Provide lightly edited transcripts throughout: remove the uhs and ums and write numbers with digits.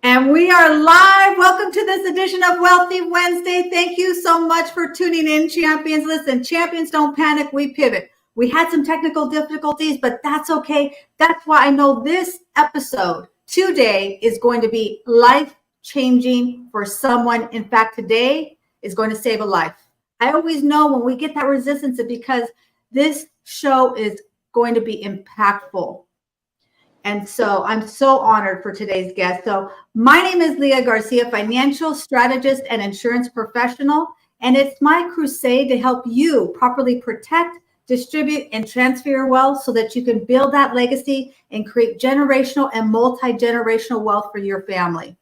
And we are live. Welcome to this edition of Wealthy Wednesday. Thank you so much for tuning in, champions. Listen, champions don't panic, we pivot. We had some technical difficulties, but that's okay. That's why I know this episode today is going to be life-changing for someone. In fact, today is going to save a life. I always know when we get that resistance, it's because this show is going to be impactful. And so I'm so honored for today's guest. So my name is Leah Garcia, financial strategist and insurance professional. And it's my crusade to help you properly protect, distribute, and transfer your wealth so that you can build that legacy and create generational and multi-generational wealth for your family.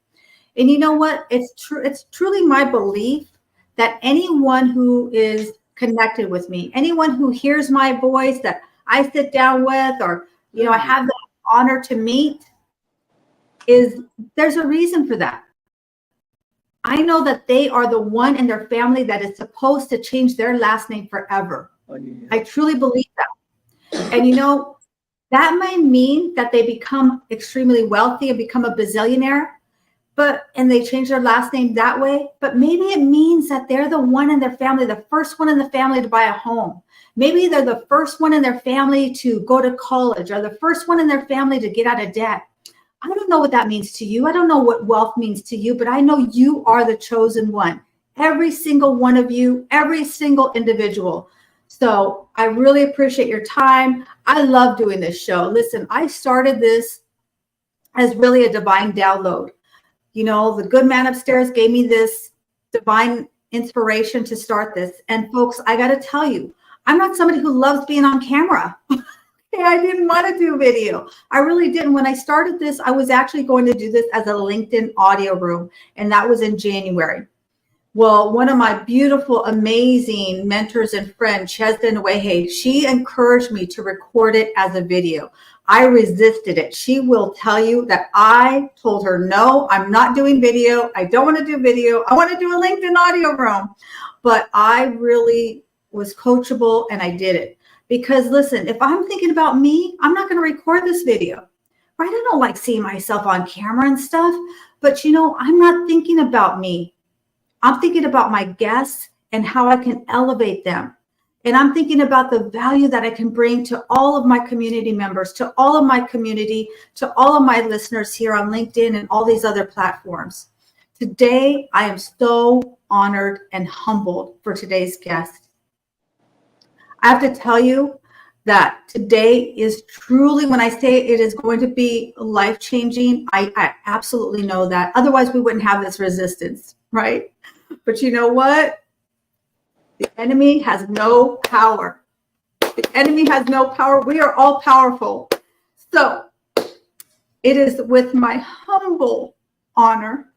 And you know what? It's true. It's truly my belief that anyone who is connected with me, anyone who hears my voice that I sit down with, or I have the honor to meet, is there's a reason for that. I know that they are the one in their family that is supposed to change their last name forever. Oh, yeah. I truly believe that. And that might mean that they become extremely wealthy and become a bazillionaire, and they change their last name that way. But maybe it means that they're the one in their family, the first one in the family to buy a home. Maybe they're the first one in their family to go to college, or the first one in their family to get out of debt. I don't know what that means to you. I don't know what wealth means to you, but I know you are the chosen one. Every single one of you, every single individual. So I really appreciate your time. I love doing this show. Listen, I started this as really a divine download. The good man upstairs gave me this divine inspiration to start this. And folks, I got to tell you, I'm not somebody who loves being on camera. I didn't want to do video. I really didn't. When I started this, I was actually going to do this as a LinkedIn audio room, and that was in January. Well, one of my beautiful, amazing mentors and friends, Chesda Nwehe, she encouraged me to record it as a video. I resisted it. She will tell you that I told her, no, I'm not doing video. I don't want to do video. I want to do a LinkedIn audio room. But I really was coachable, and I did it. Because listen, if I'm thinking about me, I'm not going to record this video. Right? I don't like seeing myself on camera and stuff. But I'm not thinking about me. I'm thinking about my guests and how I can elevate them. And I'm thinking about the value that I can bring to all of my community members, to all of my community, to all of my listeners here on LinkedIn and all these other platforms. Today, I am so honored and humbled for today's guest. I have to tell you that today is truly, when I say it is going to be life-changing, I absolutely know that. Otherwise, we wouldn't have this resistance, right? But you know what? The enemy has no power. The enemy has no power. We are all powerful. So it is with my humble honor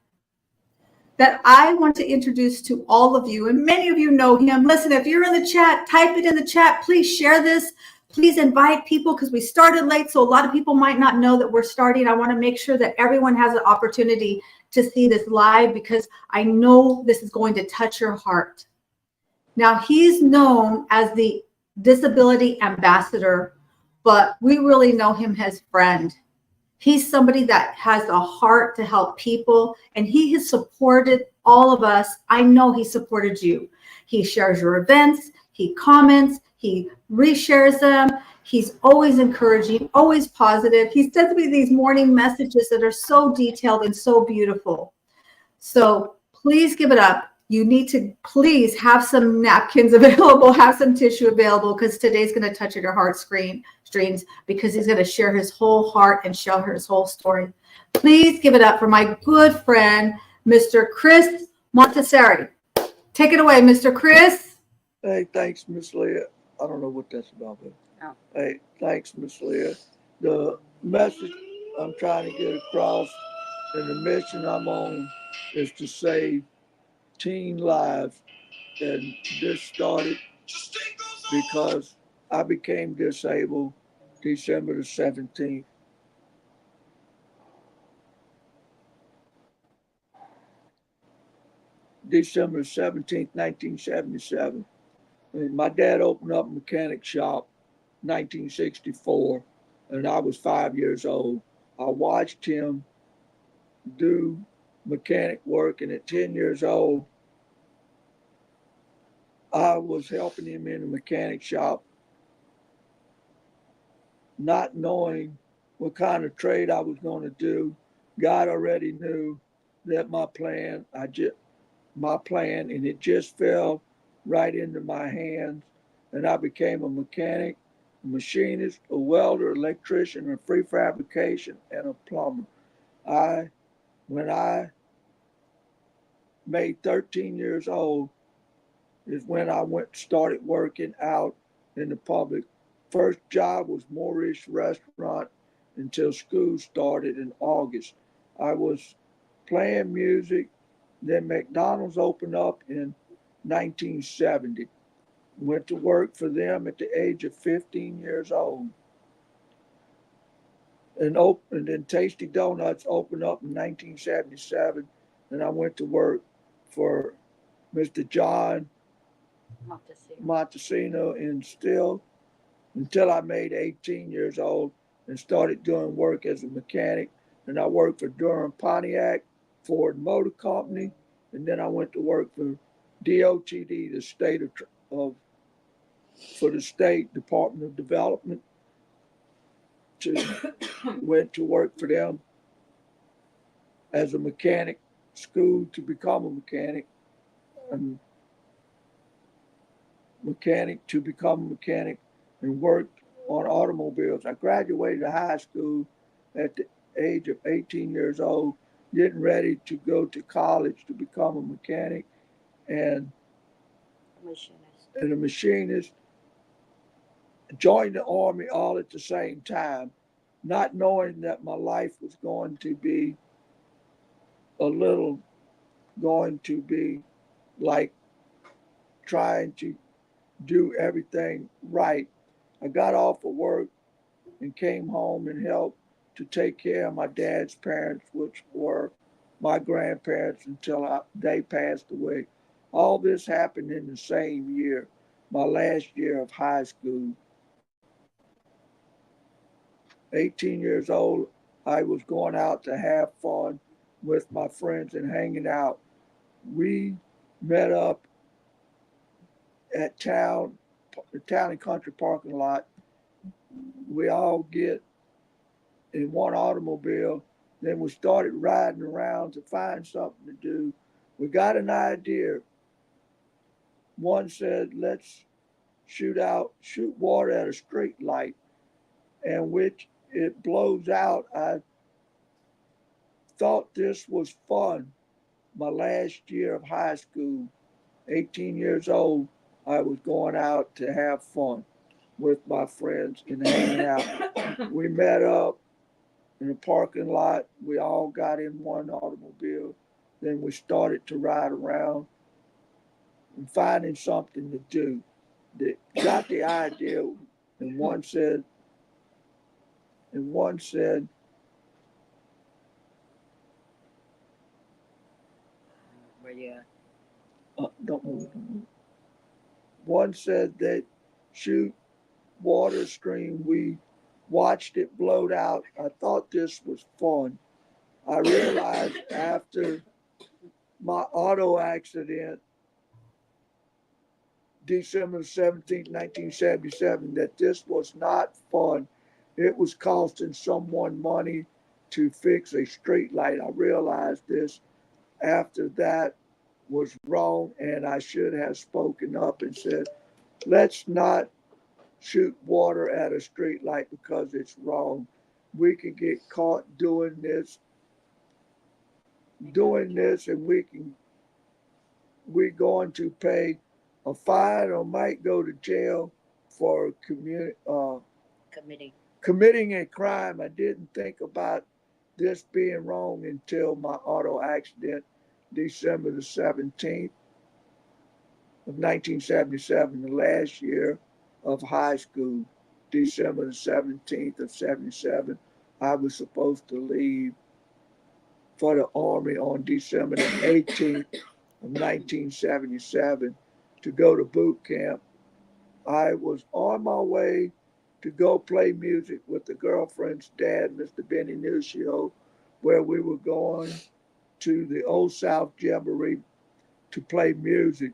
that I want to introduce to all of you, and many of you know him. Listen, if you're in the chat, type it in the chat. Please share this. Please invite people, because we started late, so a lot of people might not know that we're starting. I want to make sure that everyone has an opportunity to see this live, because I know this is going to touch your heart. Now, he's known as the disability ambassador, but we really know him as friend. He's somebody that has a heart to help people, and he has supported all of us. I know he supported you. He shares your events, he comments, he reshares them. He's always encouraging, always positive. He sends me these morning messages that are so detailed and so beautiful. So please give it up. You need to please have some napkins available, have some tissue available, because today's going to touch at your heartstrings, because he's going to share his whole heart and share his whole story. Please give it up for my good friend, Mr. Chris Monestere. Take it away, Mr. Chris. Hey, thanks, Miss Leah. I don't know what that's about, but hey, thanks, Miss Leah. The message I'm trying to get across and the mission I'm on is to save teen lives. And this started because I became disabled December the 17th. December 17th, 1977. And my dad opened up a mechanic shop 1964, and I was 5 years old. I watched him do mechanic work. And at 10 years old, I was helping him in a mechanic shop, not knowing what kind of trade I was going to do. God already knew that my plan, and it just fell right into my hands. And I became a mechanic, a machinist, a welder, electrician, a free fabrication, and a plumber. I, when I made 13 years old, is when I started working out in the public. First job was Moorish Restaurant until school started in August. I was playing music. Then McDonald's opened up in 1970. Went to work for them at the age of 15 years old. And then Tasty Donuts opened up in 1977. And I went to work for Mr. John Montesino and still until I made 18 years old and started doing work as a mechanic. And I worked for Durham Pontiac, Ford Motor Company, and then I went to work for DOTD, for the State Department of Development. Went to work for them as a mechanic, school to become a mechanic, and mechanic to become a mechanic, and worked on automobiles. I graduated high school at the age of 18 years old, getting ready to go to college to become a mechanic and a machinist. Joined the Army all at the same time, not knowing that my life was going to be a little, going to be like trying to do everything right. I got off of work and came home and helped to take care of my dad's parents, which were my grandparents until they passed away. All this happened in the same year, my last year of high school. 18 years old, I was going out to have fun with my friends and hanging out. We met up at the town and country parking lot. We all get in one automobile. Then we started riding around to find something to do. We got an idea. One said, let's shoot water at a street light, and which it blows out. I thought this was fun. My last year of high school, 18 years old, I was going out to have fun with my friends and hanging out. We met up in a parking lot. We all got in one automobile. Then we started to ride around and finding something to do. They got the idea, and one said, Where you at? don't move. One said that shoot water stream. We watched it blow out. I thought this was fun. I realized after my auto accident, December 17, 1977, that this was not fun. It was costing someone money to fix a street light. I realized this after that was wrong, and I should have spoken up and said, let's not shoot water at a street light because it's wrong. We can get caught and we're going to pay a fine or might go to jail for committing a crime. I didn't think about this being wrong until my auto accident, December the 17th of 1977, the last year of high school, December the 17th of 77. I was supposed to leave for the Army on December the 18th of 1977 to go to boot camp. I was on my way to go play music with the girlfriend's dad, Mr. Benny Nuccio, where we were going to the Old South Jamboree to play music,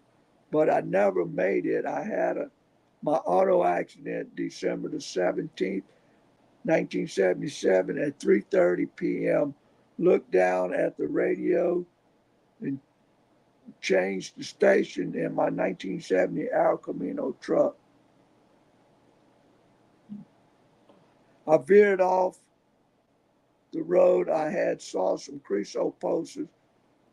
but I never made it. I had my auto accident December the 17th, 1977 at 3:30 p.m. Looked down at the radio and changed the station in my 1970 Al Camino truck. I veered off the road. I saw some creosote posters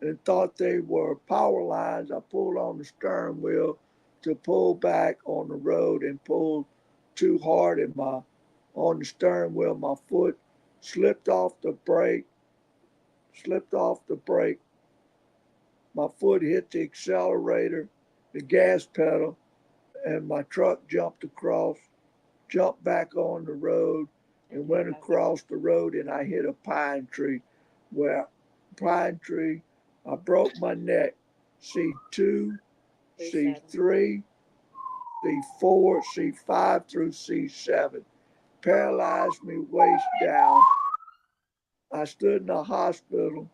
and thought they were power lines. I pulled on the steering wheel to pull back on the road and pulled too hard on the steering wheel. My foot slipped off the brake. My foot hit the accelerator, the gas pedal, and my truck jumped back on the road and went across the road, and I hit a pine tree. I broke my neck. C2, C3, C4, C5 through C7. Paralyzed me waist down. I stood in the hospital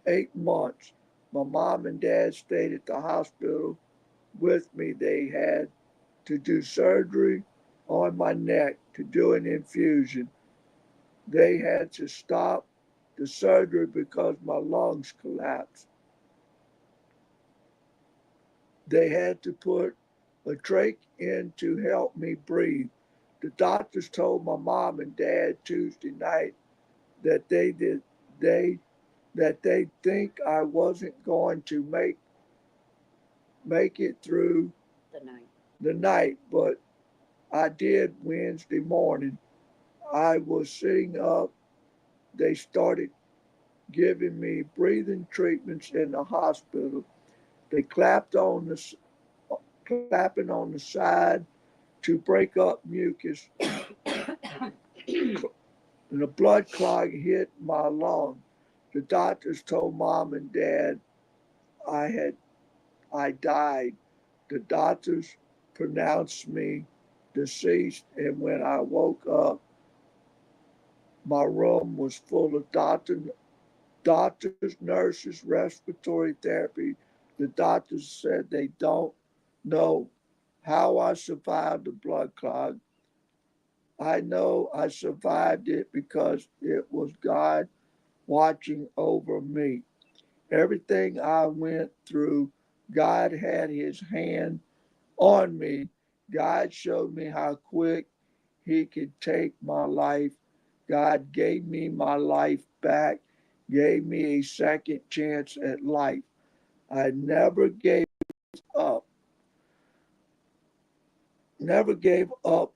8 months. My mom and dad stayed at the hospital with me. They had to do surgery on my neck to do an infusion. They had to stop the surgery because my lungs collapsed. They had to put a trach in to help me breathe. The doctors told my mom and dad Tuesday night that they think I wasn't going to make it through the night, but I did Wednesday morning. I was sitting up. They started giving me breathing treatments in the hospital. They clapping on the side to break up mucus, and a blood clot hit my lung. The doctors told mom and dad I died. The doctors pronounced me deceased, and when I woke up, my room was full of doctors, nurses, respiratory therapy. The doctors said they don't know how I survived the blood clot. I know I survived it because it was God watching over me. Everything I went through, God had his hand on me. God showed me how quick he could take my life. God gave me my life back, gave me a second chance at life. I never gave up, never gave up.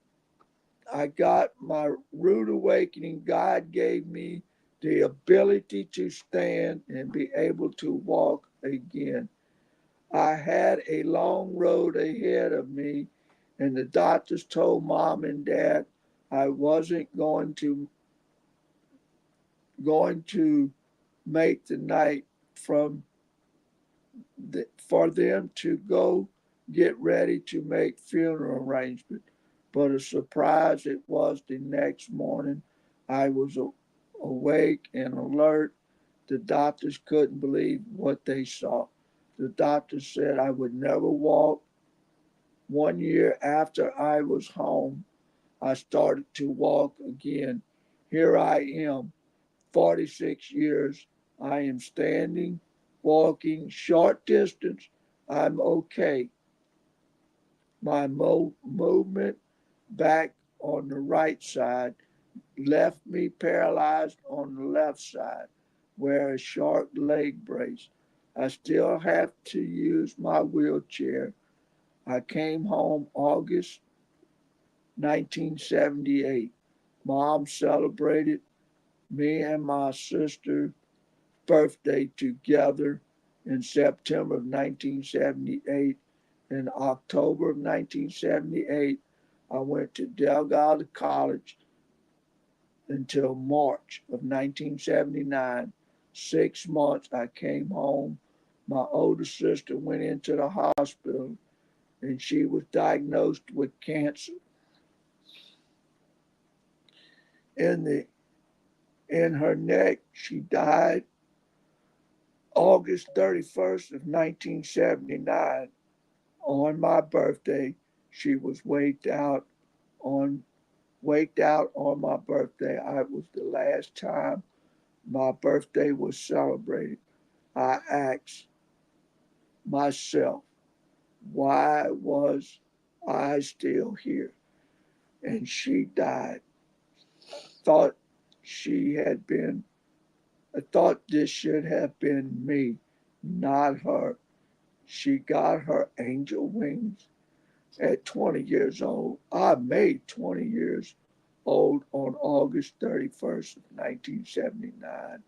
I got my rude awakening. God gave me the ability to stand and be able to walk again. I had a long road ahead of me, and the doctors told mom and dad I wasn't going to make the night for them to go get ready to make funeral arrangements. But a surprise it was the next morning. I was awake and alert. The doctors couldn't believe what they saw. The doctors said I would never walk. 1 year after I was home, I started to walk again. Here I am, 46 years. I am standing, walking short distance. I'm okay. My movement back on the right side left me paralyzed on the left side, wear a sharp leg brace. I still have to use my wheelchair. I came home August 1978. Mom celebrated me and my sister's birthday together in September of 1978. In October of 1978, I went to Delgado College until March of 1979. 6 months, I came home. My older sister went into the hospital and she was diagnosed with cancer in the in her neck. She died August 31st of 1979. On my birthday, she was on waked out on my birthday. I was the last time my birthday was celebrated. I asked myself, why was I still here? And she died. Thought she had been, I thought this should have been me, not her. She got her angel wings at 20 years old. I made 20 years old on August 31st of 1979.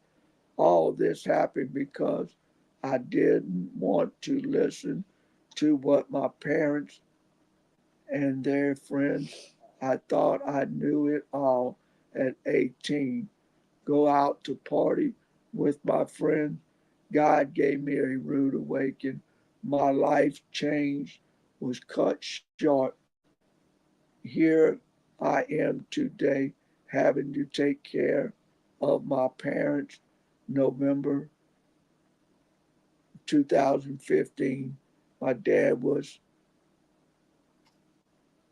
All this happened because I didn't want to listen to what my parents and their friends, I thought I knew it all at 18. Go out to party with my friends. God gave me a rude awakening. My life change was cut short. Here I am today having to take care of my parents. November 2015, my dad was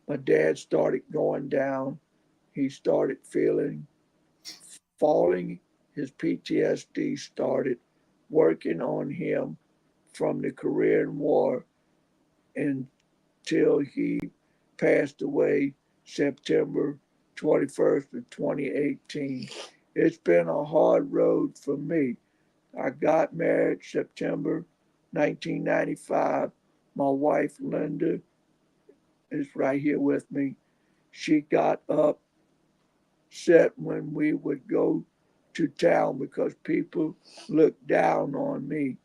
my dad started going down. He started feeling falling. His PTSD started working on him from the Korean War until he passed away September 21st of 2018. It's been a hard road for me. I got married September 1995. My wife Linda is right here with me. She got upset when we would go to town because people looked down on me.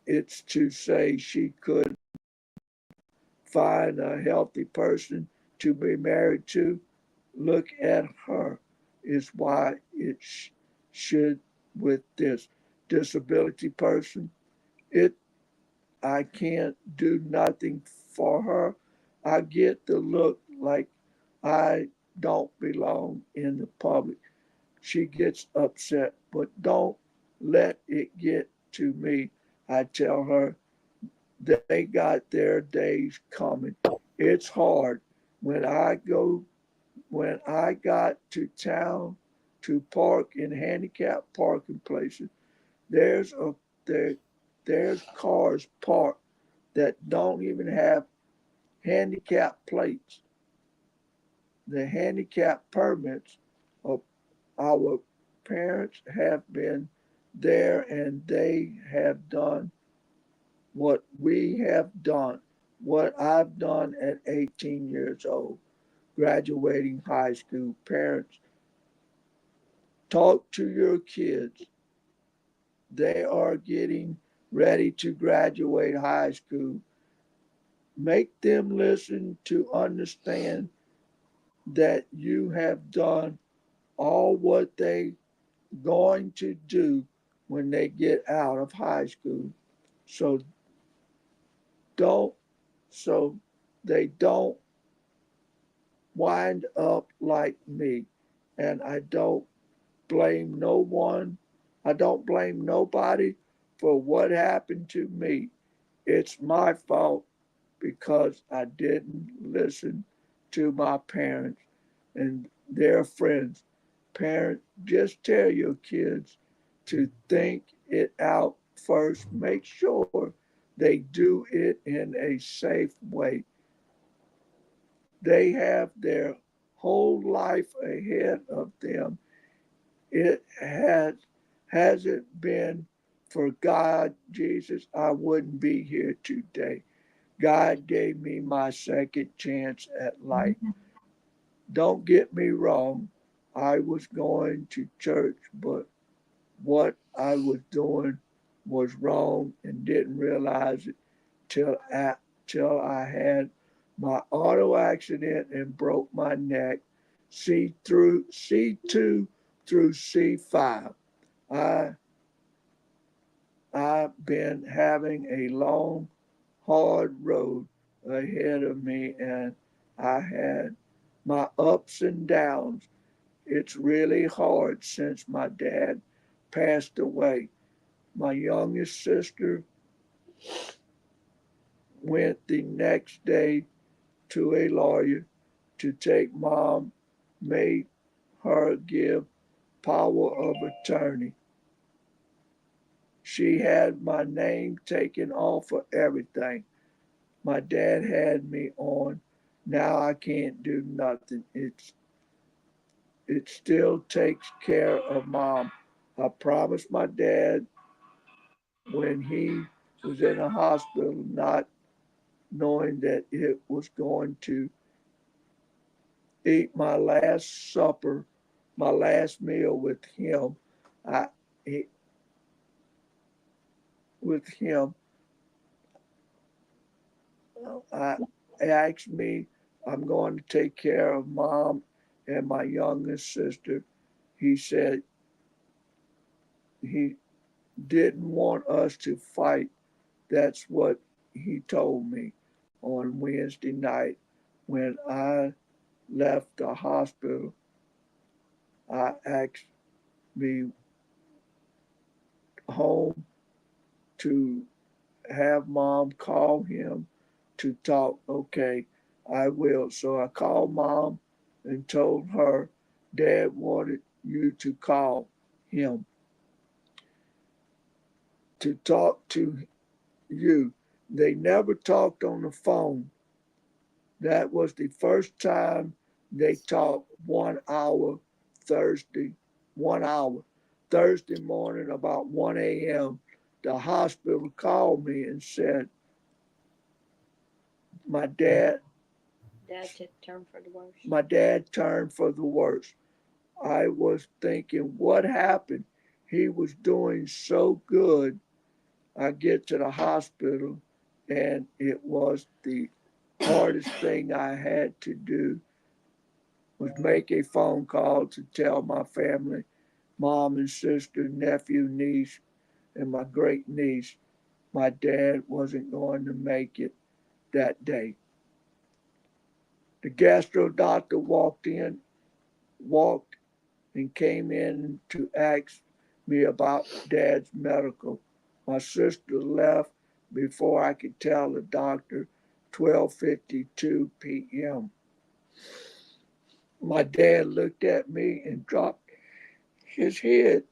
It's to say she could find a healthy person to be married to. Look at her is why it should with this disability person. It I can't do nothing for her. I get the look like I don't belong in the public. She gets upset, but don't let it get to me. I tell her they got their days coming. It's hard when I got to town to park in handicapped parking places. There's a there there's cars parked that don't even have handicap plates. The handicap permits of our parents have been there and they have done what we have done, what I've done at 18 years old, graduating high school. Parents, talk to your kids. They are getting ready to graduate high school. Make them listen to understand that you have done all what they going to do when they get out of high school. So don't so they don't wind up like me. And I don't blame no one. I don't blame nobody for what happened to me. It's my fault because I didn't listen to my parents and their friends. Parents, just tell your kids to think it out first. Make sure they do it in a safe way. They have their whole life ahead of them. It hasn't been for God, Jesus, I wouldn't be here today. God gave me my second chance at life. Don't get me wrong. I was going to church, but what I was doing was wrong and didn't realize it till till I had my auto accident and broke my neck. C2 through C5. I I've been having a long, hard road ahead of me, and I had my ups and downs. It's really hard since my dad passed away. My youngest sister went the next day to a lawyer to take mom, made her give power of attorney. She had my name taken off of everything. My dad had me on. Now I can't do nothing. It still takes care of mom. I promised my dad when he was in a hospital, not knowing that it was going to eat my last supper, my last meal with him. I with him. I asked me, I'm going to take care of mom and my youngest sister. He said he didn't want us to fight. That's what he told me on Wednesday night when I left the hospital. I asked me home to have mom call him to talk. Okay, I will. So I called mom and told her dad wanted you to call him to talk to you. They never talked on the phone. That was the first time they talked 1 hour Thursday, 1 hour. Thursday morning about 1 a.m. The hospital called me and said, my dad turned for the worst. My dad turned for the worst. I was thinking, what happened? He was doing so good. I get to the hospital, and it was the hardest thing I had to do was make a phone call to tell my family, mom and sister, nephew, niece, and my great niece, my dad wasn't going to make it that day. The gastro doctor walked and came in to ask me about dad's medical. My sister left before I could tell the doctor 12:52 p.m. My dad looked at me and dropped his head.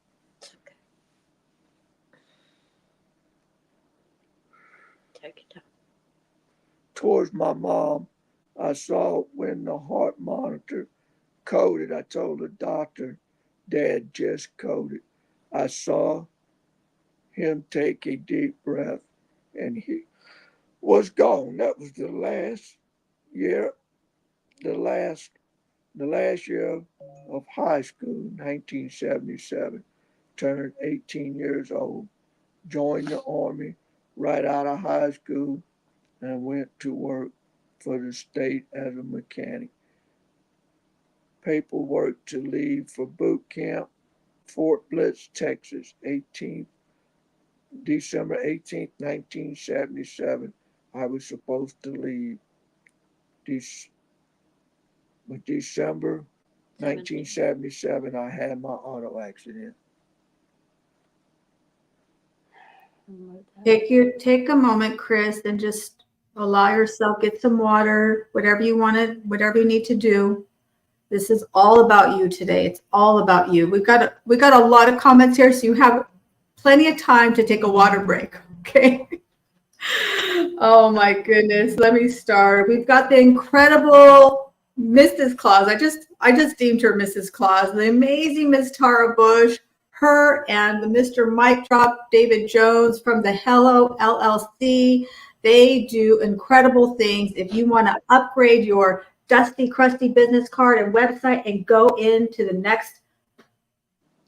Take it up. Towards my mom. I saw when the heart monitor coded. I told the doctor, Dad just coded. I saw him take a deep breath and he was gone. That was the last year, the last year of high school, 1977. Turned 18 years old, joined the Army right out of high school, and went to work for the state as a mechanic. Paperwork to leave for boot camp, Fort Bliss, Texas, December 18th, 1977. I was supposed to leave. But December 1977, I had my auto accident. Take a moment, Chris, and just allow yourself, get some water, whatever you want to, whatever you need to do. This is all about you today. It's all about you. We've got a lot of comments here, so you have plenty of time to take a water break. Okay. Oh my goodness. Let me start. We've got the incredible Mrs. Claus. I just deemed her Mrs. Claus. The amazing Miss Tara Bush, her and the Mr. Mike Drop, David Jones from the Hello LLC. They do incredible things. If you want to upgrade your dusty, crusty business card and website and go into the next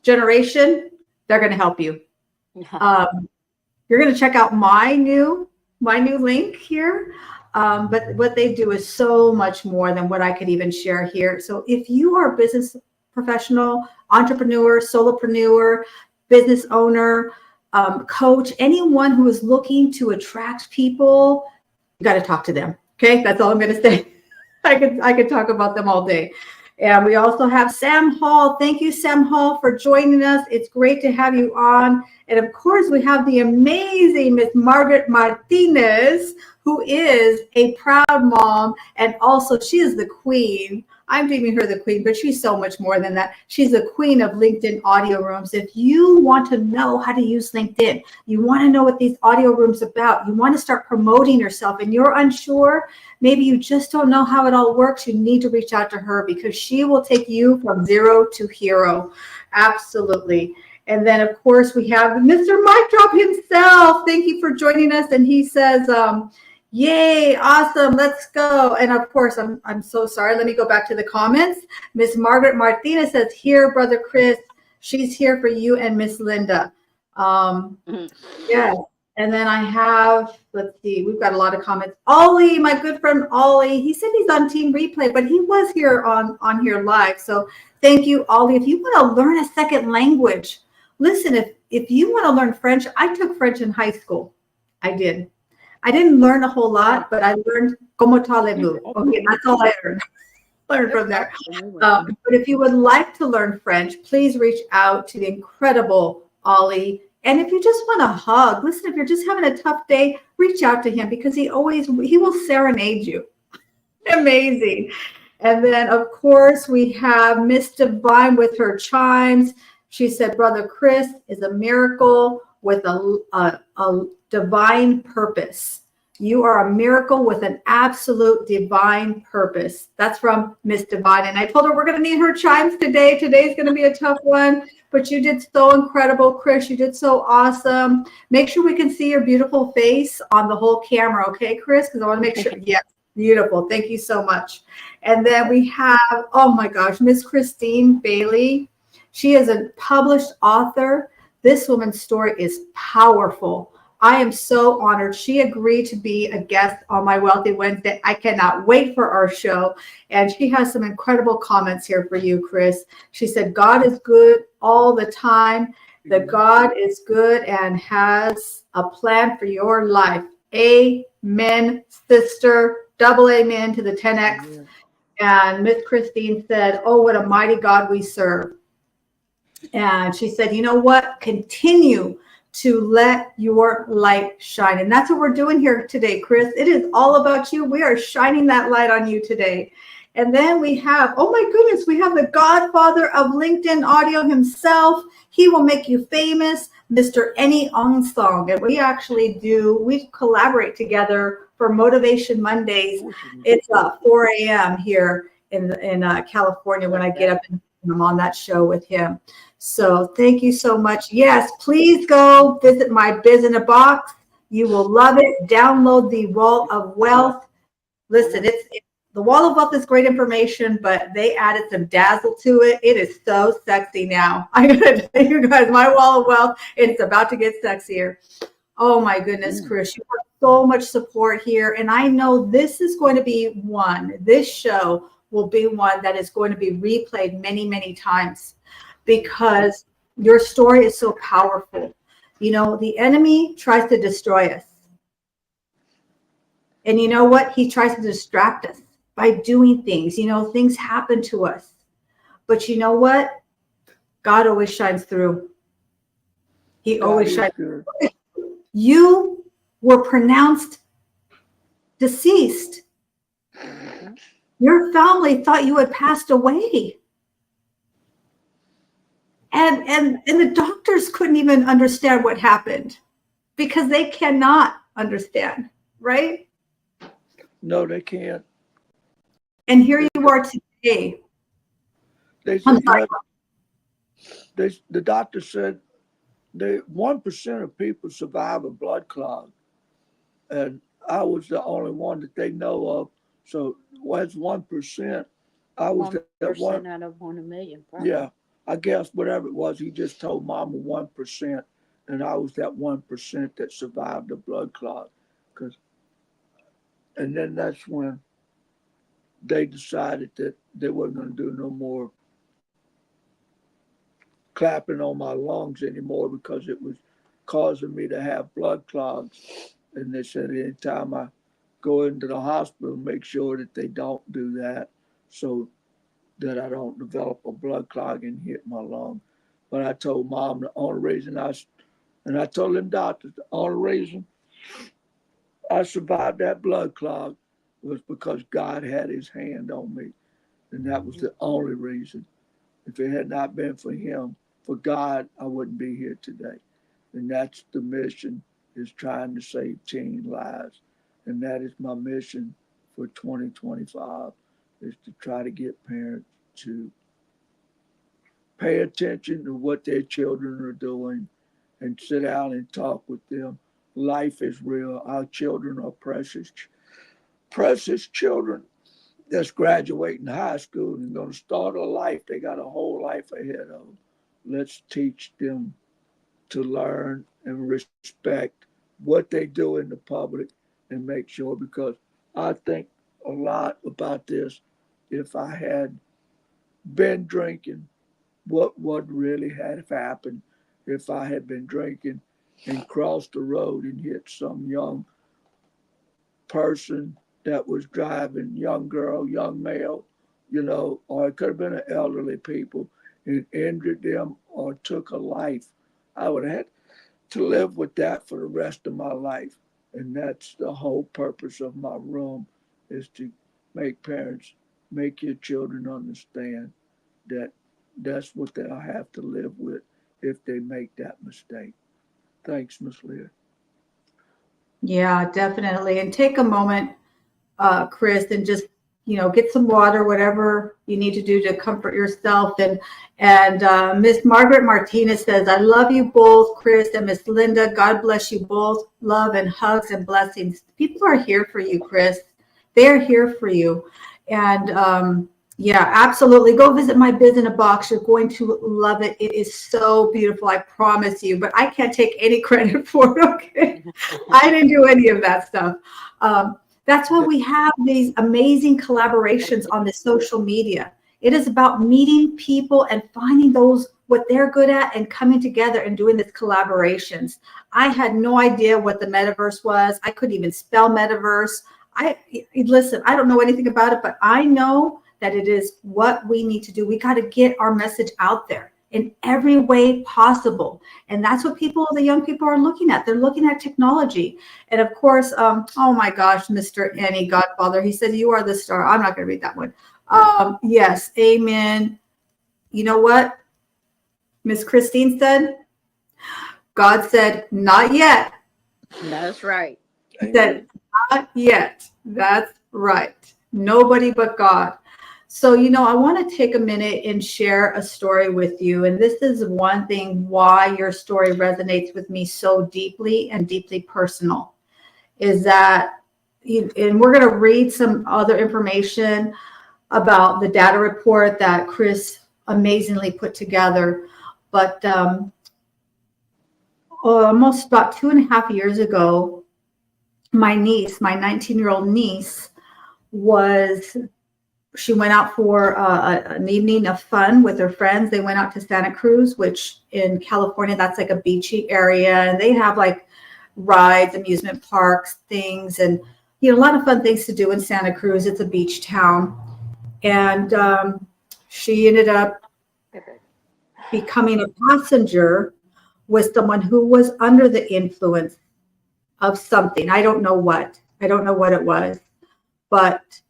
generation, they're going to help you. You're going to check out my new link here. But what they do is so much more than what I could even share here. So if you are a business professional, entrepreneur, solopreneur, business owner, coach, anyone who is looking to attract people, you got to talk to them. Okay. That's all I'm going to say. I could talk about them all day. And we also have Sam Hall. Thank you, Sam Hall, for joining us. It's great to have you on. And of course, we have the amazing Miss Margaret Martinez, who is a proud mom. And also, she is the queen. I'm deeming her the queen, but she's so much more than that. She's the queen of LinkedIn audio rooms. If you want to know how to use LinkedIn, you want to know what these audio rooms are about, you want to start promoting yourself, and you're unsure, maybe you just don't know how it all works, you need to reach out to her because she will take you from zero to hero. Absolutely. And then, of course, we have Mr. Mic Drop himself. Thank you for joining us. And he says, yay, awesome, let's go. And of course, I'm so sorry. Let me go back to the comments. Miss Margaret Martinez says, here, Brother Chris, she's here for you and Miss Linda. Yeah. And then I have, let's see, we've got a lot of comments. Ollie, my good friend Ollie, he said he's on Team Replay, but he was here on here live. So thank you, Ollie. If you want to learn a second language, listen, if you want to learn French, I took French in high school. I did. I didn't learn a whole lot, but I learned comment allez-vous. Okay, that's all I learned from there. But if you would like to learn French, please reach out to the incredible Ollie. And if you just want a hug, listen, if you're just having a tough day, reach out to him because he will serenade you. Amazing. And then, of course, we have Miss Divine with her chimes. She said, Brother Chris is a miracle with a divine purpose. You are a miracle with an absolute divine purpose. That's from Miss Divine. And I told her we're going to need her chimes today. Today's going to be a tough one, but you did so incredible, Chris. You did so awesome. Make sure we can see your beautiful face on the whole camera. Okay, Chris? Because I want to make sure. Yes, beautiful. Thank you so much. And then we have, oh my gosh, Miss Christine Bailey. She is a published author. This woman's story is powerful. I am so honored. She agreed to be a guest on my Wealthy Wednesday. I cannot wait for our show. And she has some incredible comments here for you, Chris. She said, God is good all the time. That God is good and has a plan for your life. Amen, sister. Double amen to the 10X. And Miss Christine said, oh, what a mighty God we serve. And she said, you know what? Continue to let your light shine. And that's what we're doing here today, Chris. It is all about you. We are shining that light on you today. And then we have, oh my goodness, we have the godfather of LinkedIn audio himself. He will make you famous, Mr. Any Onsong. And we collaborate together for Motivation Mondays. It's 4 a.m. here in California when I get up and I'm on that show with him. So thank you so much. Yes, please go visit my Biz in a Box. You will love it. Download the Wall of Wealth. Listen, the Wall of Wealth is great information, but they added some dazzle to it. It is so sexy now. I gotta tell you guys, my Wall of Wealth, it's about to get sexier. Oh my goodness, Chris, you have so much support here. And I know this show will be one that is going to be replayed many, many times because your story is so powerful. You know, the enemy tries to destroy us. And you know what? He tries to distract us by doing things. You know, things happen to us. But you know what? God always shines through. He always shines through. You were pronounced deceased. Your family thought you had passed away. And the doctors couldn't even understand what happened because they cannot understand, right? No, they can't. And here you are today. The doctor said 1% of people survive a blood clot. And I was the only one that they know of. So that's 1%. I was 1% out of 1 million. Probably. Yeah, I guess whatever it was, he just told Mama 1%, and I was that 1% that survived the blood clot. And then that's when they decided that they weren't going to do no more clapping on my lungs anymore because it was causing me to have blood clots. And they said anytime I go into the hospital, make sure that they don't do that. So that I don't develop a blood clot and hit my lung. But I told Mom the only reason and I told them doctors, the only reason I survived that blood clot was because God had his hand on me. And that was the only reason. If it had not been for him, for God, I wouldn't be here today. And that's the mission, is trying to save teen lives. And that is my mission for 2025, is to try to get parents to pay attention to what their children are doing and sit down and talk with them. Life is real. Our children are precious, precious children that's graduating high school and going to start a life. They got a whole life ahead of them. Let's teach them to learn and respect what they do in the public and make sure, because I think a lot about this. If I had been drinking, what would really have happened if I had been drinking and crossed the road and hit some young person that was driving, young girl, young male, or it could have been an elderly people, and injured them or took a life. I would have had to live with that for the rest of my life. And that's the whole purpose of my room, is to make parents, make your children understand that that's what they'll have to live with if they make that mistake. Thanks, Miss Leah. Yeah, definitely. And take a moment, Chris, and just, get some water, whatever you need to do to comfort yourself. And Miss Margaret Martinez says, I love you both, Chris and Miss Linda. God bless you both. Love and hugs and blessings. People are here for you, Chris. They are here for you. And yeah, absolutely. Go visit my Biz in a Box. You're going to love it. It is so beautiful. I promise you, but I can't take any credit for it. Okay. I didn't do any of that stuff. That's why we have these amazing collaborations on the social media. It is about meeting people and finding what they're good at and coming together and doing these collaborations. I had no idea what the metaverse was. I couldn't even spell metaverse. Listen, I don't know anything about it, but I know that it is what we need to do. We got to get our message out there in every way possible. And that's what the young people are looking at. They're looking at technology. And of course, oh my gosh, Mr. Annie Godfather, he said, you are the star. I'm not going to read that one. Yes, amen. You know what Miss Christine said? God said, not yet. That's right. He said, not yet. That's right. Nobody but God. So, I want to take a minute and share a story with you. And this is one thing why your story resonates with me so deeply and deeply personal, is that, and we're going to read some other information about the data report that Chris amazingly put together. But almost about 2.5 years ago, my 19-year-old niece, she went out for an evening of fun with her friends. They went out to Santa Cruz, which in California, that's like a beachy area. And they have like rides, amusement parks, things, and, a lot of fun things to do in Santa Cruz. It's a beach town. And she ended up becoming a passenger with someone who was under the influence of something. I don't know what it was, but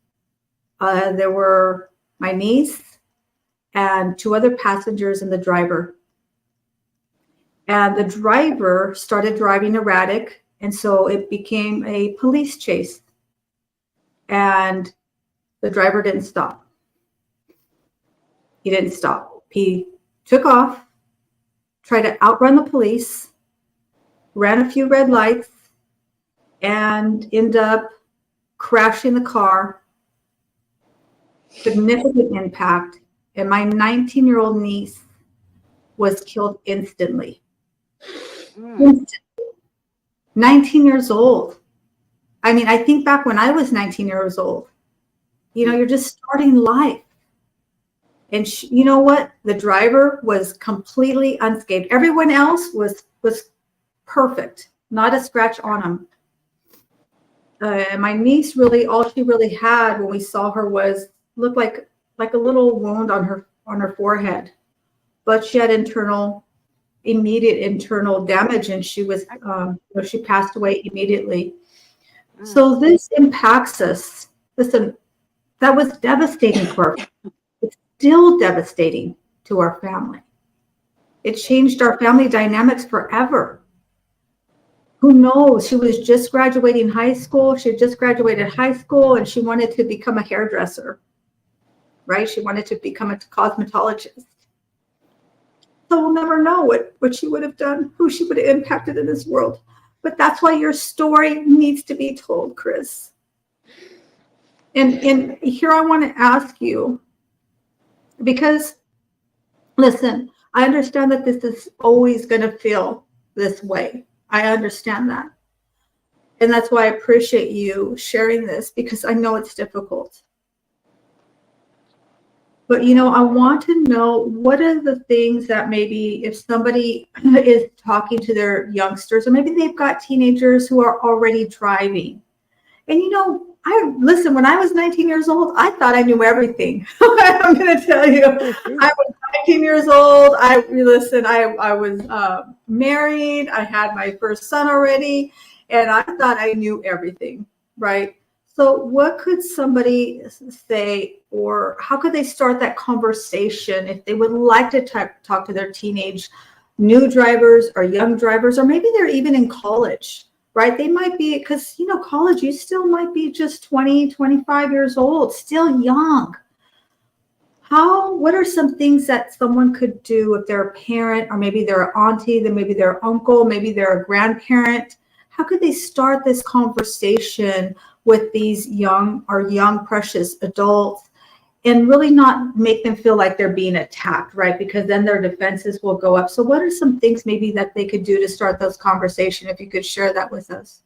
there were my niece and 2 other passengers and the driver. And the driver started driving erratic, and so it became a police chase. And the driver didn't stop. He didn't stop. He took off, tried to outrun the police, ran a few red lights, and ended up crashing the car. Significant impact, and my 19-year-old niece was killed instantly. 19 years old. I mean, I think back when I was 19 years old, you're just starting life. And you know what? The driver was completely unscathed. Everyone else was perfect, not a scratch on him. And my niece all she really had when we saw her looked like like a little wound on her forehead, but she had immediate internal damage, and she was she passed away immediately. So this impacts us. Listen, that was devastating to our. It's still devastating to our family. It changed our family dynamics forever. Who knows? She was just graduating high school. She had just graduated high school, and she wanted to become a hairdresser, right? She wanted to become a cosmetologist. So we'll never know what she would have done, who she would have impacted in this world. But that's why your story needs to be told, Chris. And here I want to ask you, because listen, I understand that this is always going to feel this way. I understand that. And that's why I appreciate you sharing this, because I know it's difficult. But, I want to know, what are the things that maybe if somebody is talking to their youngsters, or maybe they've got teenagers who are already driving. And, listen, when I was 19 years old, I thought I knew everything. I'm going to tell you, I was 19 years old. I was married. I had my first son already, and I thought I knew everything, right? So what could somebody say, or how could they start that conversation if they would like to talk to their teenage new drivers or young drivers, or maybe they're even in college, right? They might be, because, college, you still might be just 20, 25 years old, still young. What are some things that someone could do if they're a parent, or maybe they're an auntie, then maybe they're an uncle, maybe they're a grandparent? How could they start this conversation with these young precious adults, and really not make them feel like they're being attacked, right? Because then their defenses will go up. So what are some things maybe that they could do to start those conversations, if you could share that with us?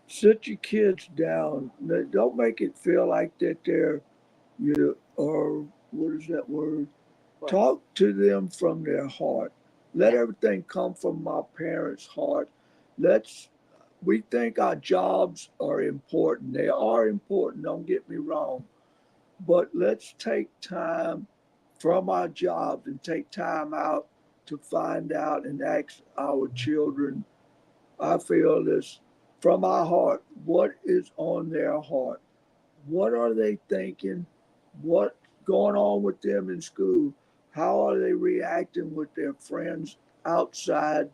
Sit your kids down. Don't make it feel like that they're, or what is that word? Talk to them from their heart. Let everything come from my parents' heart. We think our jobs are important. They are important, don't get me wrong. But let's take time from our jobs and take time out to find out and ask our children. I feel this from our heart. What is on their heart? What are they thinking? What's going on with them in school? How are they reacting with their friends outside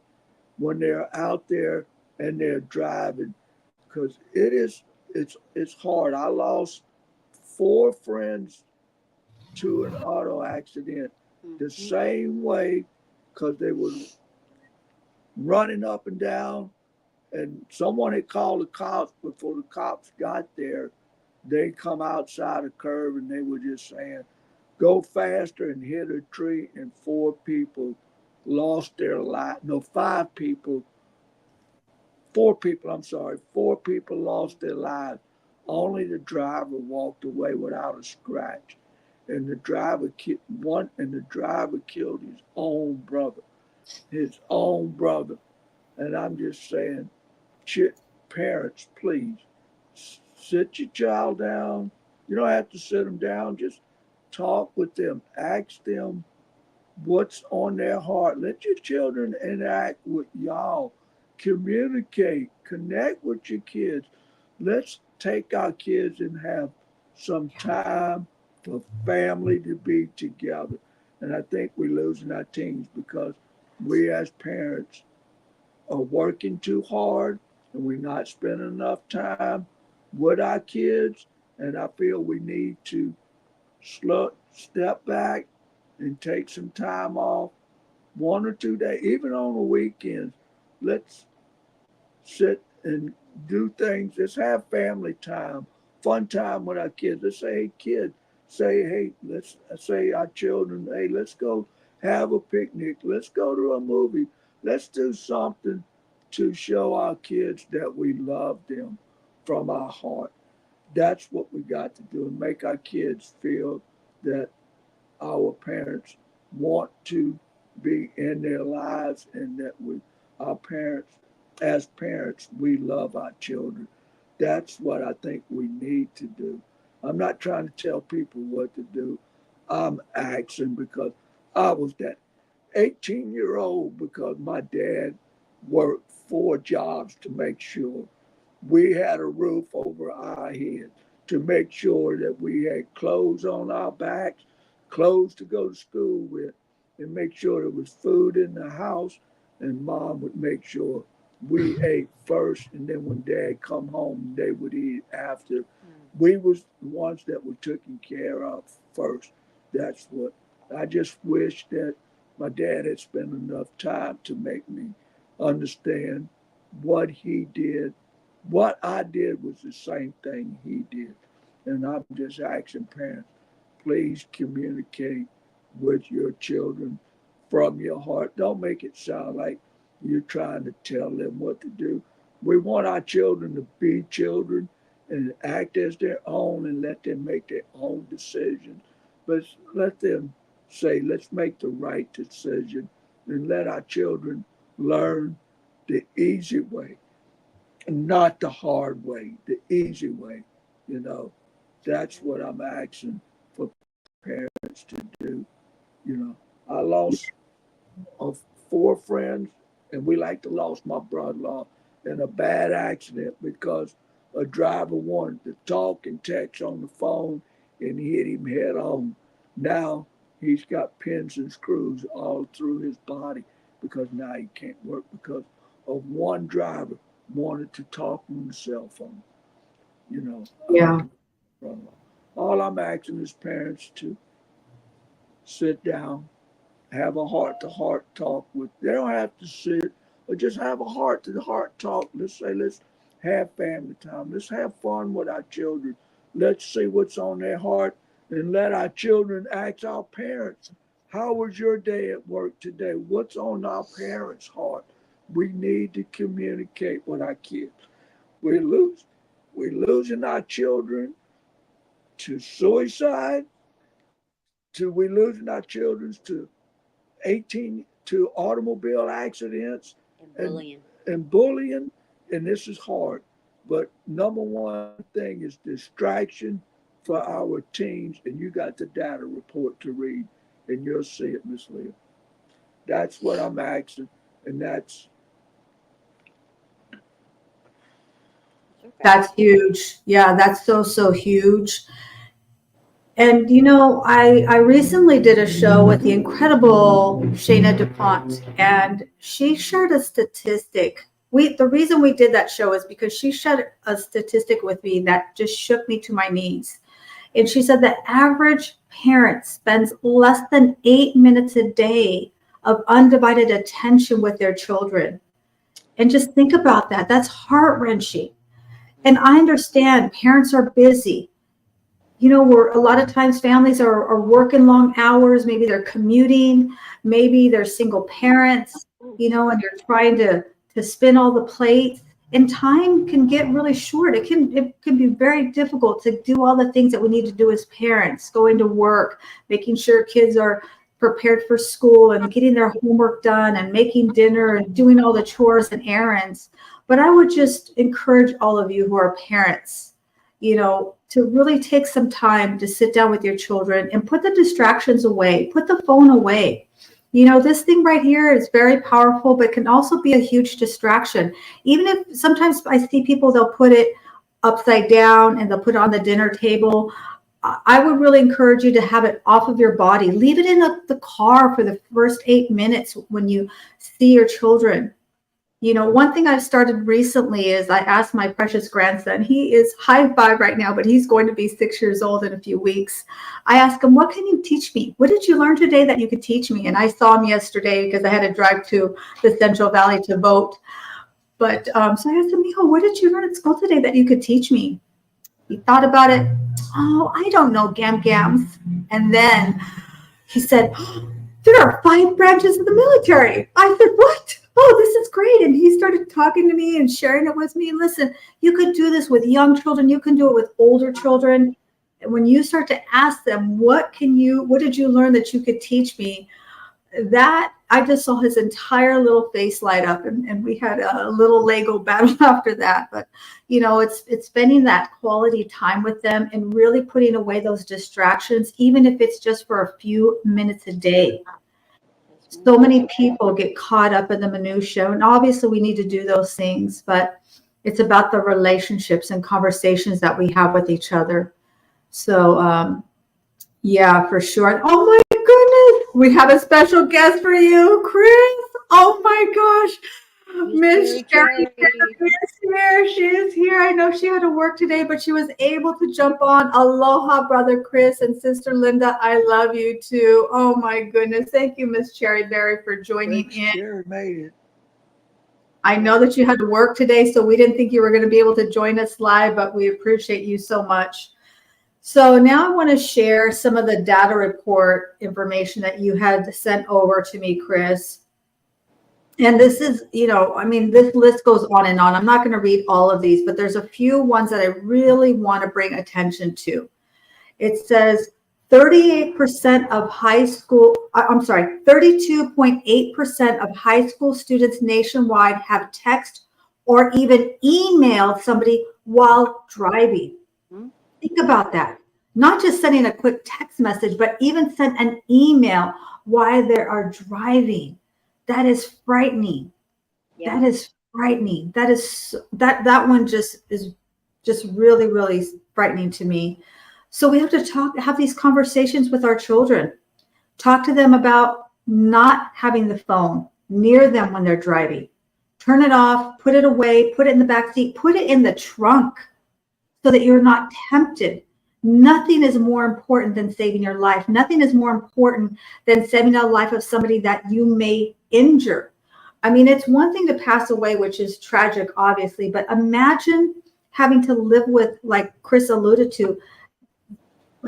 when they're out there and they're driving? Because it's hard. I lost 4 friends to an auto accident the same way, because they were running up and down, and someone had called the cops. Before the cops got there, they come outside a curve and they were just saying, go faster, and hit a tree, and 4 people lost their life. No, 5 people, 4 people, I'm sorry, 4 people lost their lives. Only the driver walked away without a scratch. And the driver killed his own brother. His own brother. And I'm just saying, parents, please sit your child down. You don't have to sit them down. Just talk with them. Ask them what's on their heart. Let your children interact with y'all. Communicate. Connect with your kids. Let's take our kids and have some time for family to be together. And I think we're losing our teens because we as parents are working too hard, and we're not spending enough time with our kids. And I feel we need to step back and take some time off, 1 or 2 days, even on the weekends. Let's sit and do things. Let's have family time, fun time with our kids. Let's say, hey, kid, let's say our children, hey, let's go have a picnic. Let's go to a movie. Let's do something to show our kids that we love them from our heart. That's what we got to do, and make our kids feel that our parents want to be in their lives, and that as parents, we love our children. That's what I think we need to do. I'm not trying to tell people what to do. I'm asking because I was that 18-year-old because my dad worked 4 jobs to make sure we had a roof over our head, to make sure that we had clothes on our backs, clothes to go to school with, and make sure there was food in the house. And mom would make sure we ate first, and then when dad come home, they would eat after. We was the ones that were taken care of first. That's what I just wish that my dad had spent enough time to make me understand what he did. What I did was the same thing he did. And I'm just asking parents, please communicate with your children from your heart. Don't make it sound like you're trying to tell them what to do. We want our children to be children and act as their own and let them make their own decisions. But let them say, let's make the right decision and let our children learn the easy way, not the hard way, the easy way. You know, that's what I'm asking for parents to do. You know, I lost of 4 friends, and we like to lost my brother-in-law in a bad accident because a driver wanted to talk and text on the phone and hit him head on. Now he's got pins and screws all through his body because now he can't work because of one driver wanted to talk on the cell phone. You know, Yeah. all I'm asking is parents to sit down, have a heart to heart talk with. They don't have to sit, or just have a heart to heart talk. Let's say, let's have family time. Let's have fun with our children. Let's see what's on their heart and let our children ask our parents, how was your day at work today? What's on our parents' heart? We need to communicate with our kids. We lose, we're losing our children to suicide, to we losing our children to 18 to automobile accidents And bullying. and bullying, and this is hard. But number one thing is distraction for our teens, and you got the data report to read, and you'll see it, Miss Leah. That's what I'm asking, and that's Okay. That's huge. Yeah, that's so, so huge. And I recently did a show with the incredible Shayna DuPont, and she shared a statistic. The reason we did that show is because she shared a statistic with me that just shook me to my knees. And she said the average parent spends less than 8 minutes a day of undivided attention with their children. And just think about that. That's heart wrenching. And I understand parents are busy. Where a lot of times families are working long hours, maybe they're commuting, maybe they're single parents, and you're trying to spin all the plates. And time can get really short. It can be very difficult to do all the things that we need to do as parents, going to work, making sure kids are prepared for school and getting their homework done and making dinner and doing all the chores and errands. But I would just encourage all of you who are parents, to really take some time to sit down with your children and put the distractions away, put the phone away. This thing right here is very powerful, but can also be a huge distraction. Even if sometimes I see people, they'll put it upside down and they'll put it on the dinner table. I would really encourage you to have it off of your body. Leave it in the car for the first 8 minutes when you see your children. One thing I've started recently is I asked my precious grandson, he is high five right now, but he's going to be 6 years old in a few weeks. I asked him, what can you teach me? What did you learn today that you could teach me? And I saw him yesterday because I had to drive to the Central Valley to vote. But so I asked him, Mijo, what did you learn at school today that you could teach me? He thought about it. Oh, I don't know, gams. And then he said, there are 5 branches of the military. I said, what? Oh, this is great. And he started talking to me and sharing it with me. Listen, you could do this with young children. You can do it with older children. And when you start to ask them, what did you learn that you could teach me? that I just saw his entire little face light up, and we had a little Lego battle after that. But it's spending that quality time with them and really putting away those distractions, even if it's just for a few minutes a day. So many people get caught up in the minutia, and obviously we need to do those things, but it's about the relationships and conversations that we have with each other. So yeah, for sure. Oh my goodness, we have a special guest for you, Chris. Oh my gosh, Miss Sherry is here. She is here. I know she had to work today, but she was able to jump on. Aloha, brother Chris and sister Linda. I love you too. Oh my goodness. Thank you, Miss Cherry Berry, for joining in. Cherry made it. I know that you had to work today, so we didn't think you were going to be able to join us live, but we appreciate you so much. So now I want to share some of the data report information that you had sent over to me, Chris. And this is, this list goes on and on. I'm not going to read all of these, but there's a few ones that I really want to bring attention to. It says 32.8% of high school students nationwide have text or even emailed somebody while driving. Think about that. Not just sending a quick text message, but even sent an email while they are driving. That is frightening. Yeah. That is frightening. That one just is just really, really frightening to me. So we have to have these conversations with our children. Talk to them about not having the phone near them when they're driving. Turn it off, put it away, put it in the back seat, put it in the trunk so that you're not tempted. Nothing is more important than saving your life. Nothing is more important than saving the life of somebody that you may injure. I mean, it's one thing to pass away, which is tragic, obviously, but imagine having to live with, like Chris alluded to,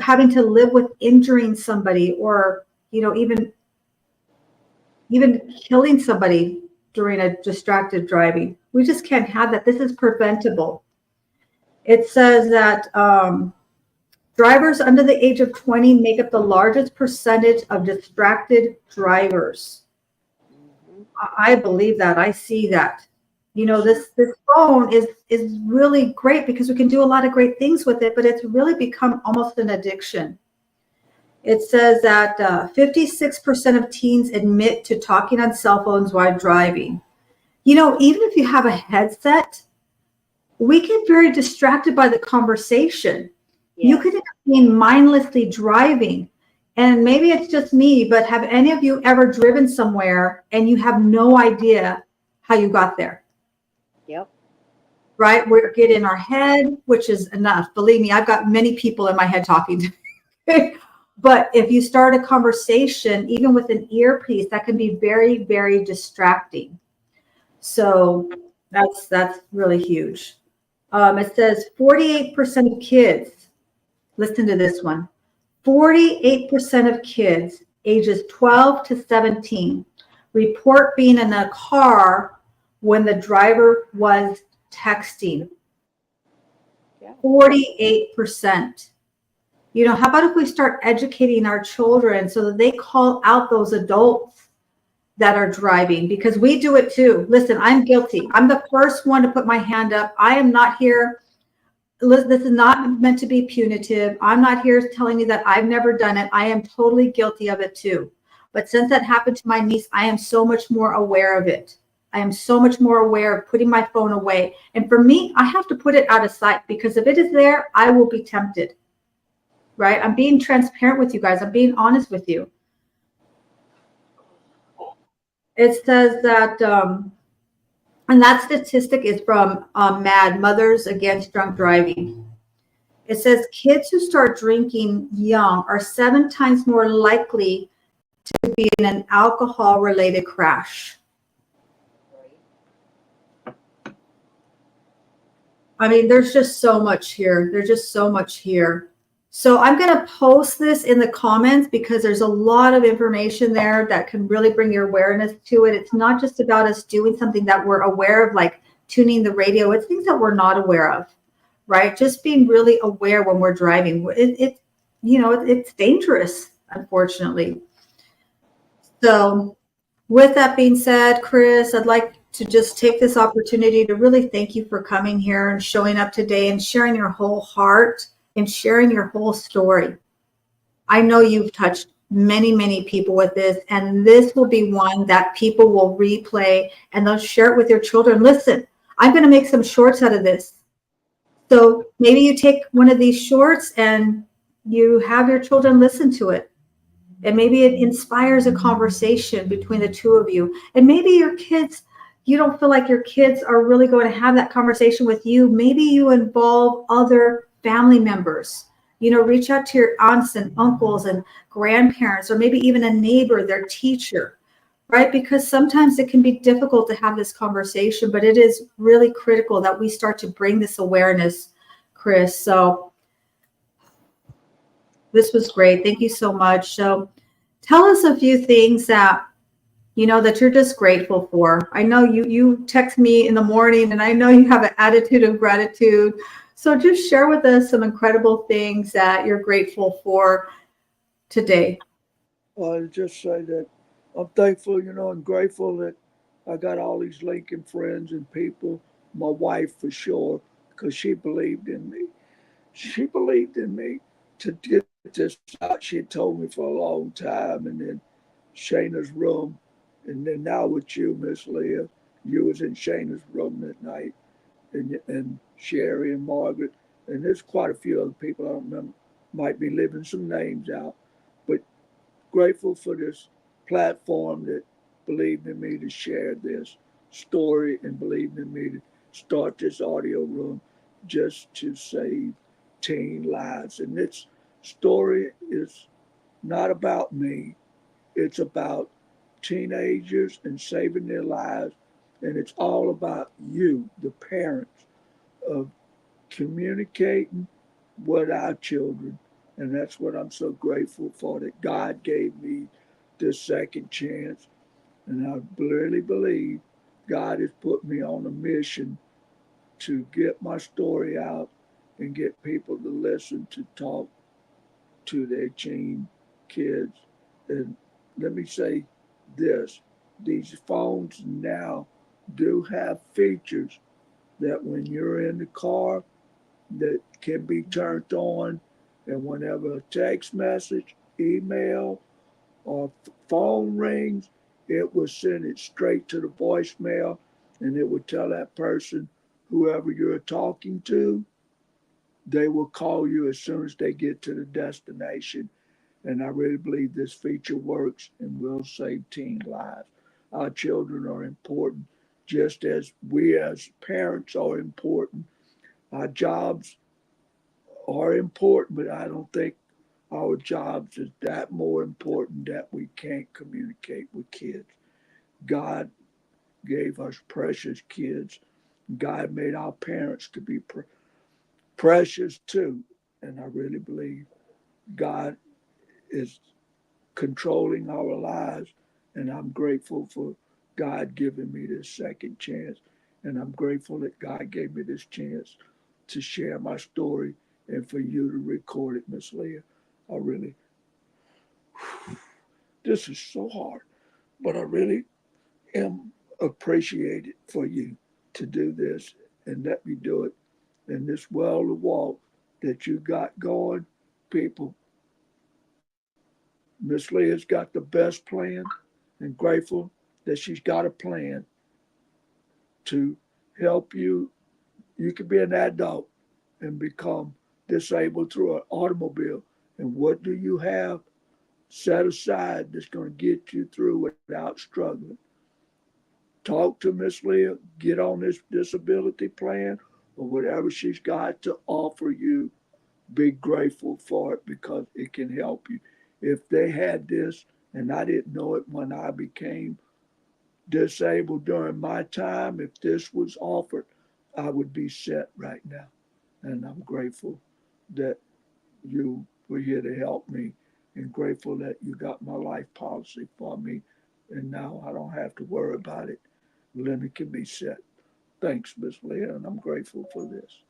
having to live with injuring somebody or, even killing somebody during a distracted driving. We just can't have that. This is preventable. It says that drivers under the age of 20 make up the largest percentage of distracted drivers. I believe that. I see that. This phone is really great because we can do a lot of great things with it, but it's really become almost an addiction. It says that 56% of teens admit to talking on cell phones while driving. Even if you have a headset, we get very distracted by the conversation. Yeah. You could end up being mindlessly driving. And maybe it's just me, but have any of you ever driven somewhere and you have no idea how you got there? Yep. Right? We get in our head, which is enough. Believe me, I've got many people in my head talking to me. But if you start a conversation, even with an earpiece, that can be very, very distracting. So that's really huge. It says 48% of kids, listen to this one, 48% of kids ages 12 to 17 report being in a car when the driver was texting. Yeah. 48%. How about if we start educating our children so that they call out those adults that are driving, because we do it too. Listen, I'm guilty. I'm the first one to put my hand up. I am not here. This is not meant to be punitive. I'm not here telling you that I've never done it. I am totally guilty of it too. But since that happened to my niece, I am so much more aware of it. I am so much more aware of putting my phone away. And for me, I have to put it out of sight, because if it is there, I will be tempted. Right? I'm being transparent with you guys. I'm being honest with you. It says that, and that statistic is from MAD, Mothers Against Drunk Driving. It says kids who start drinking young are 7 times more likely to be in an alcohol-related crash. I mean, there's just so much here. There's just so much here. So I'm going to post this in the comments because there's a lot of information there that can really bring your awareness to it. It's not just about us doing something that we're aware of, like tuning the radio. It's things that we're not aware of, right? Just being really aware when we're driving. It's dangerous, unfortunately. So with that being said, Chris, I'd like to just take this opportunity to really thank you for coming here and showing up today and sharing your whole heart and sharing your whole story. I know you've touched many, many people with this, and this will be one that people will replay and they'll share it with their children. Listen, I'm going to make some shorts out of this. So maybe you take one of these shorts and you have your children listen to it. And maybe it inspires a conversation between the two of you. And maybe your kids, you don't feel like your kids are really going to have that conversation with you. Maybe you involve other family members. Reach out to your aunts and uncles and grandparents, or maybe even a neighbor, their teacher, right? Because sometimes it can be difficult to have this conversation, but it is really critical that we start to bring this awareness, Chris. So this was great. Thank you so much. So tell us a few things that that you're just grateful for. I know you text me in the morning, and I know you have an attitude of gratitude. So just share with us some incredible things that you're grateful for today. I'll just say that I'm thankful, and grateful that I got all these Lincoln friends and people. My wife for sure, because she believed in me. She believed in me to get this out. She had told me for a long time, and then Shayna's room, and then now with you, Miss Leah, you was in Shayna's room that night, and Sherry and Margaret, and there's quite a few other people I don't remember. Might be leaving some names out, but grateful for this platform that believed in me to share this story and believed in me to start this audio room just to save teen lives. And this story is not about me, it's about teenagers and saving their lives. And it's all about you, the parents, of communicating with our children. And that's what I'm so grateful for, that God gave me this second chance. And I really believe God has put me on a mission to get my story out and get people to listen, to talk to their teen kids. And let me say this, these phones now do have features that when you're in the car, that can be turned on, and whenever a text message, email, or phone rings, it will send it straight to the voicemail, and it will tell that person, whoever you're talking to, they will call you as soon as they get to the destination. And I really believe this feature works and will save teen lives. Our children are important, just as we as parents are important. Our jobs are important, but I don't think our jobs is that more important that we can't communicate with kids. God gave us precious kids. God made our parents to be precious too. And I really believe God is controlling our lives. And I'm grateful for God giving me this second chance. And I'm grateful that God gave me this chance to share my story and for you to record it, Miss Leah. I really, this is so hard, but I really am appreciated for you to do this and let me do it in this world of walk that you got going. People, Miss Leah's got the best plan, and grateful that she's got a plan to help you. You can be an adult and become disabled through an automobile. And what do you have set aside that's going to get you through without struggling? Talk to Miss Leah, get on this disability plan or whatever she's got to offer you. Be grateful for it because it can help you. If they had this, and I didn't know it when I became disabled during my time, if this was offered, I would be set right now. And I'm grateful that you were here to help me and grateful that you got my life policy for me. And now I don't have to worry about it. Limit can be set. Thanks, Miss Leah, and I'm grateful for this.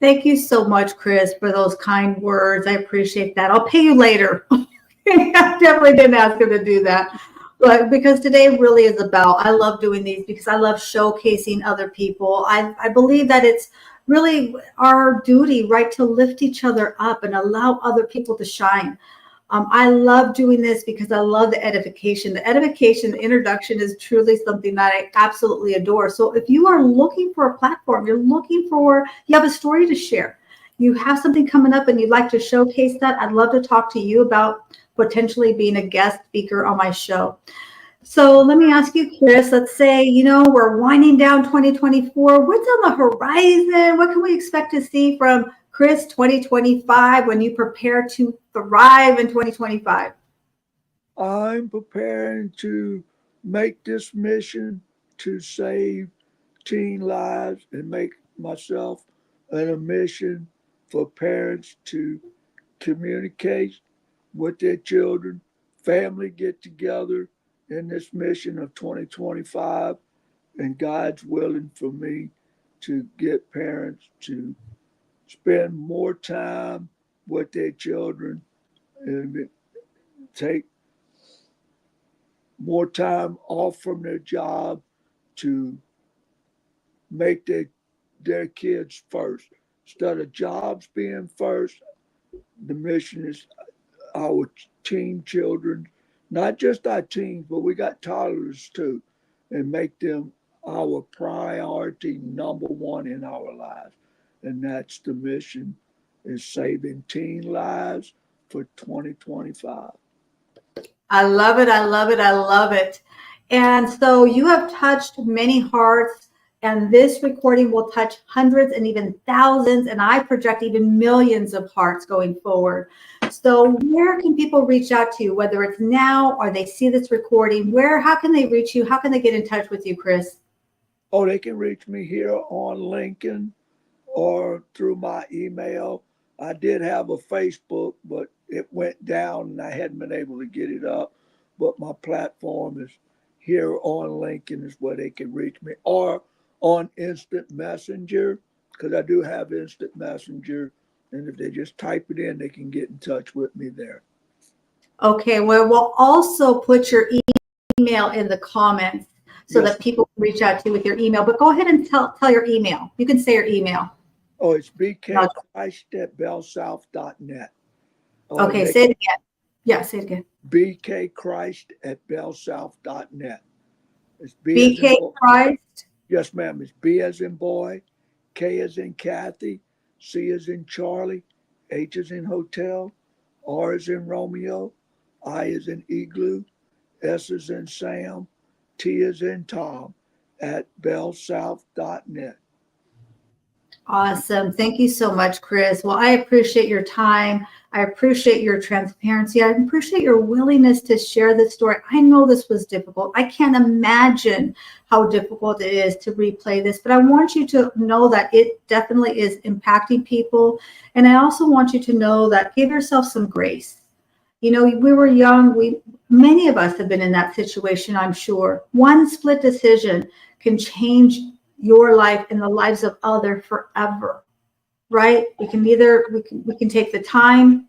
Thank you so much, Chris, for those kind words. I appreciate that. I'll pay you later. I definitely didn't ask him to do that. But because today really is about, I love doing these because I love showcasing other people. I believe that it's really our duty, right, to lift each other up and allow other people to shine. I love doing this because I love the edification. The edification, the introduction is truly something that I absolutely adore. So if you are looking for a platform, you have a story to share, you have something coming up and you'd like to showcase that, I'd love to talk to you about potentially being a guest speaker on my show. So let me ask you, Chris, let's say, we're winding down 2024. What's on the horizon? What can we expect to see from Chris 2025 when you prepare to thrive in 2025? I'm preparing to make this mission to save teen lives and make myself a mission for parents to communicate with their children, family get together in this mission of 2025, and God's willing for me to get parents to spend more time with their children and take more time off from their job to make their kids first. Instead of jobs being first, the mission is our teen children, not just our teens, but we got toddlers too, and make them our priority number one in our lives. And that's the mission, is saving teen lives for 2025. I love it. I love it. I love it. And so you have touched many hearts, and this recording will touch hundreds and even thousands, and I project even millions of hearts going forward. So where can people reach out to you, whether it's now or they see this recording? How can they reach you? How can they get in touch with you, Chris? Oh, they can reach me here on LinkedIn or through my email. I did have a Facebook, but it went down and I hadn't been able to get it up. But my platform is here on LinkedIn is where they can reach me, or on Instant Messenger, because I do have Instant Messenger. And if they just type it in, they can get in touch with me there. Okay, well, we'll also put your email in the comments so Yes. that people can reach out to you with your email. But go ahead and tell your email. You can say your email. Oh, it's bkchrist@bellsouth.net. Okay, say it again. Yeah, say it again. bkchrist@bellsouth.net. It's B as in BK boy. Christ. Yes, ma'am. It's B as in boy, K as in Kathy, C as in Charlie, H as in hotel, R as in Romeo, I as in igloo, S as in Sam, T as in Tom, at bellsouth.net. Awesome. Thank you so much, Chris. Well, I appreciate your time. I appreciate your transparency. I appreciate your willingness to share this story. I know this was difficult. I can't imagine how difficult it is to replay this, but I want you to know that it definitely is impacting people. And I also want you to know that give yourself some grace. We were young. Many of us have been in that situation, I'm sure. One split decision can change your life and the lives of others forever, right? We can take the time,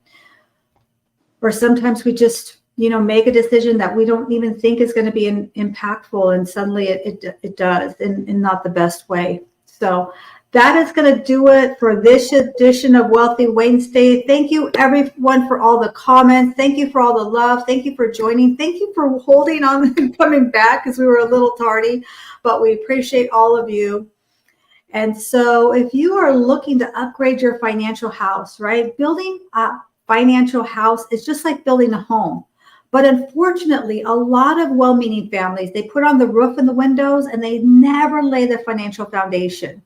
or sometimes we just, make a decision that we don't even think is going to be impactful, and suddenly it does in not the best way. So that is going to do it for this edition of Wealthy Wednesday. Thank you, everyone, for all the comments. Thank you for all the love. Thank you for joining. Thank you for holding on and coming back, because we were a little tardy, but we appreciate all of you. And so if you are looking to upgrade your financial house, right, building a financial house is just like building a home. But unfortunately, a lot of well-meaning families, they put on the roof and the windows and they never lay the financial foundation.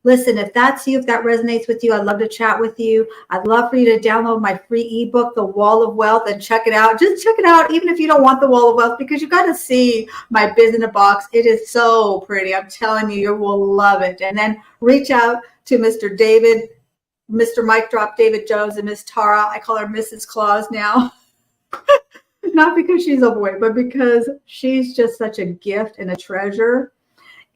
Listen, if that's you, if that resonates with you, I'd love to chat with you. I'd love for you to download my free ebook, The Wall of Wealth, and check it out. Just check it out, even if you don't want the Wall of Wealth, because you got to see my biz in a box. It is so pretty. I'm telling you, you will love it. And then reach out to Mr. David, Mr. Mike Drop David Jones, and Miss Tara. I call her Mrs. Claus now. Not because she's a boy, but because she's just such a gift and a treasure.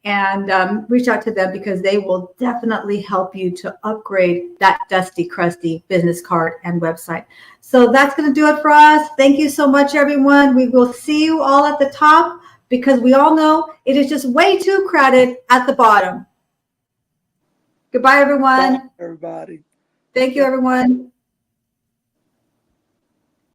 and reach out to them because they will definitely help you to upgrade that dusty, crusty business card and website. So that's going to do it for us. Thank you so much, everyone. We will see you all at the top because we all know it is just way too crowded at the bottom. Goodbye, everyone. Bye, everybody. Thank you, everyone.